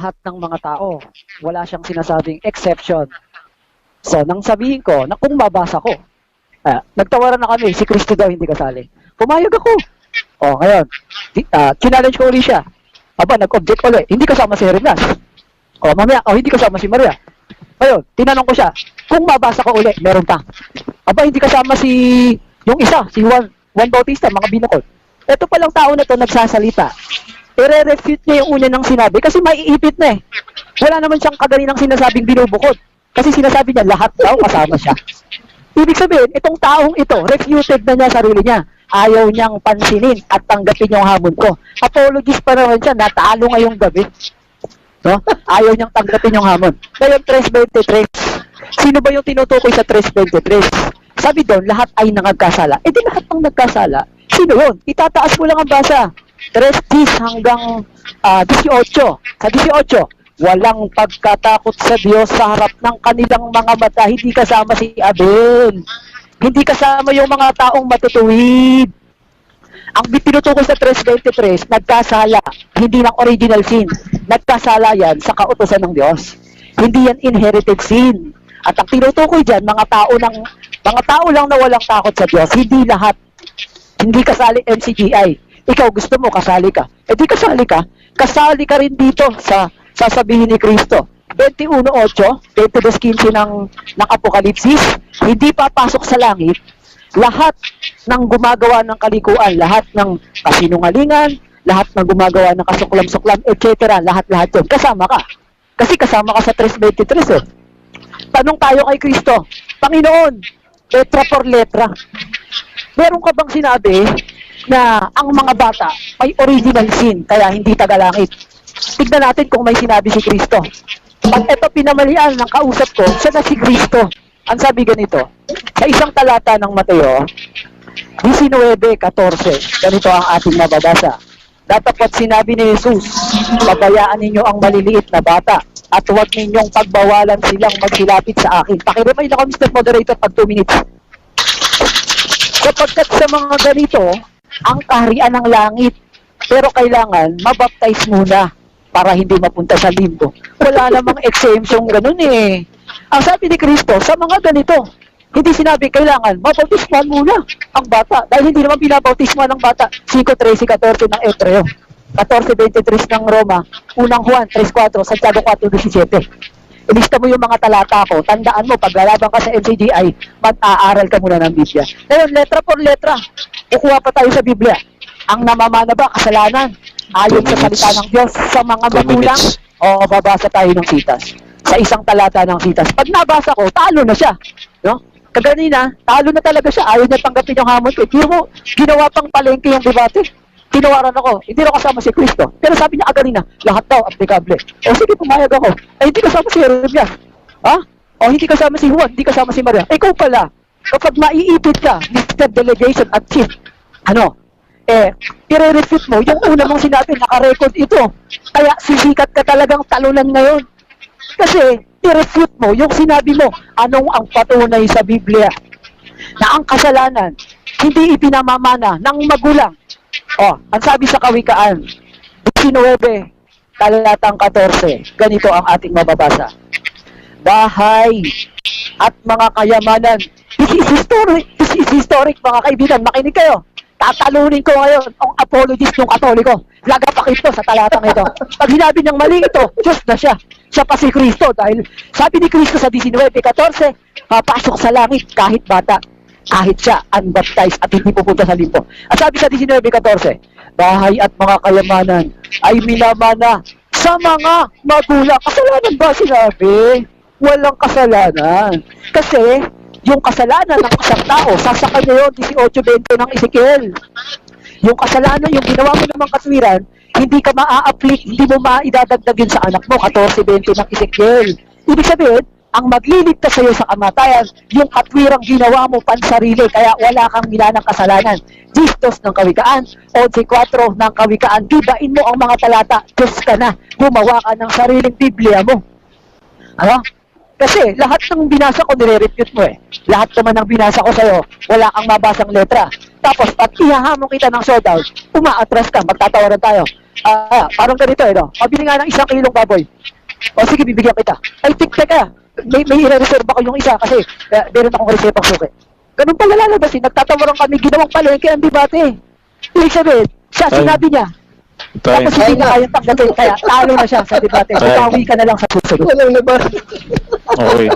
lahat ng mga tao. Wala siyang sinasabing exception. So, nang sabihin ko na kung mabasa ko, nagtawaran na kami, si Kristo daw hindi kasali. Pumayag ako. O, ngayon, challenge ko ulit siya. Aba, nag-object ulit. Hindi kasama si Jeremias. O, mamaya, hindi kasama si Maria. Ngayon, tinanong ko siya, kung mabasa ko ulit, meron pa. Aba, hindi kasama yung isa, si Juan Bautista, mga binukod. Ito palang tao na to nagsasalita. I-refute niya yung una ng sinabi kasi maiipit na eh. Wala naman siyang kaganinang sinasabing binubukod. Kasi sinasabi niya, lahat daw kasama siya. Ibig sabihin, itong taong ito, refuted na niya sarili niya. Ayaw niyang pansinin at tanggapin yung hamon ko. Apologist pa naman siya, natalo ngayong gabi. No? Ayaw niyang tanggapin yung hamon. Ngayon, 3.23. Sino ba yung tinutukoy sa 3.23? Sabi doon, lahat ay nangagkasala. Eh di lahat ng nagkasala, sino yun? Itataas mo lang ang basa. 3 hanggang 18. Sa 18, walang pagkatakot sa Diyos sa harap ng kanilang mga mata. Hindi kasama si Abel. Hindi kasama yung mga taong matutuwid. Ang tinutukoy sa 3.23, nagkasala. Hindi ng original sin. Nagkasala yan sa kautusan ng Diyos. Hindi yan inherited sin. At ang tinutukoy dyan, mga tao lang na walang takot sa Diyos. Hindi lahat. Hindi kasali MCGI. Ikaw gusto mo, kasali ka. Eh di kasali ka. Kasali ka rin dito sa sasabihin ni Kristo. 21.8, 22.15 ng Apokalipsis, hindi papasok sa langit lahat ng gumagawa ng kalikuan, lahat ng kasinungalingan, lahat ng gumagawa ng kasuklam-suklam, etc. Lahat-lahat yun. Kasama ka. Kasi kasama ka sa 3.23 eh. Tanong tayo kay Kristo, Panginoon, letra por letra, meron ka bang sinabi na ang mga bata may original sin, kaya hindi tagalangit? Tignan natin kung may sinabi si Kristo. Pag ito pinamalian ng kausap ko, siya na si Kristo. Ang sabi ganito, sa isang talata ng Mateo, 19:14, ganito ang ating mababasa. Datapot sinabi ni Jesus, pabayaan ninyo ang maliliit na bata at huwag ninyong pagbawalan silang magsilapit sa akin. Pakiremay na ko, Mr. Moderator, pag 2 minutes. Kapagkat sa mga ganito, ang kaharian ng langit, pero kailangan mabaptize muna para hindi mapunta sa limbo. Wala namang exemption ganun eh. Ang sabi ni Kristo, sa mga ganito, hindi sinabi kailangan mabautisman muna ang bata. Dahil hindi naman pinabautisman ng bata. 5:13-14 ng Ebreo, 14:23 ng Roma, unang Juan 3:4, Santiago 4:17. Ilista mo yung mga talata ko. Tandaan mo, pag lalaban ka sa MCGI, mag-aaral ka muna ng Biblia. Ngayon, letra por letra, kukuha pa tayo sa Biblia. Ang namamana ba, kasalanan? Ayon sa salita ng Diyos, sa mga magulang, o babasa tayo ng Sitas. Sa isang talata ng Sitas. Pag nabasa ko, talo na siya. No? Kaganina, talo na talaga siya. Ayaw niya tanggapin yung hamon ko. Pero mo, ginawa pang palengke yung debate. Tinawaran ako. Hindi na kasama si Kristo. Pero sabi niya kaganina, lahat daw applicable. O sige, pumayag ako. Ay, hindi kasama si Jeremias. Ha? O hindi kasama si Juan, hindi kasama si Maria. Ikaw pala, kapag maiipit ka, Mr. Delegation at Chief, i-refute mo, yung una mong sinabi, naka-record ito. Kaya sisikat ka talagang talunan ngayon. Kasi, i-refute mo, yung sinabi mo, anong ang patunay sa Biblia na ang kasalanan, hindi ipinamamana ng magulang. Ang sabi sa Kawikaan, 19, talatang 14, ganito ang ating mababasa. Bahay at mga kayamanan. This is historic, mga kaibigan, makinig kayo. Tatalunin ko ngayon ang apologist ng Katoliko. Lagapakit ko sa talatang ito. Pag sinabi niyang mali ito, Diyos na siya. Siya pa si Kristo. Dahil sabi ni Kristo sa 19:14, papasok sa langit kahit bata. Kahit siya unbaptized at hindi pupunta sa limbo. At sabi sa 19:14, bahay at mga kayamanan ay minamana sa mga magulang. Kasalanan ba sinabi? Walang kasalanan. Kasi, yung kasalanan ng isang tao, sasakay niya yun, 18:20 ng Ezekiel. Yung kasalanan, yung ginawa mo namang katwiran, hindi ka maa-apply, hindi mo maidadagdag yun sa anak mo, 14:20 ng Ezekiel. Ibig sabihin, ang magliligtas sa'yo sa kamatayan, yung katwirang ginawa mo pansarili, kaya wala kang minanang kasalanan. Gistos ng Kawikaan, 11:4 ng Kawikaan, gibain mo ang mga talata, Diyos ka na, gumawa ka ng sariling Biblia mo. Ano? Kasi lahat ng binasa ko, nire-refute mo eh. Lahat naman ng binasa ko sa'yo, wala kang mabasang letra. Tapos, pag ihahamon kita ng showdown, umaatras ka, magtatawaran tayo. parang ganito no? Pabili nga ng 1 kilong baboy. O sige, bibigyan kita. Ay, teka, may i-reserve ako yung isa kasi meron akong resepang suki. Ganun pala lalabasin, nagtatawaran kami, ginawang palengke ang debate. Ibig sabihin, siya, sinabi niya. Tapos hindi na kayang tanggapin, kaya talo na siya sa debate. Bumawi ka na lang sa susunod. Walang laban. Okay.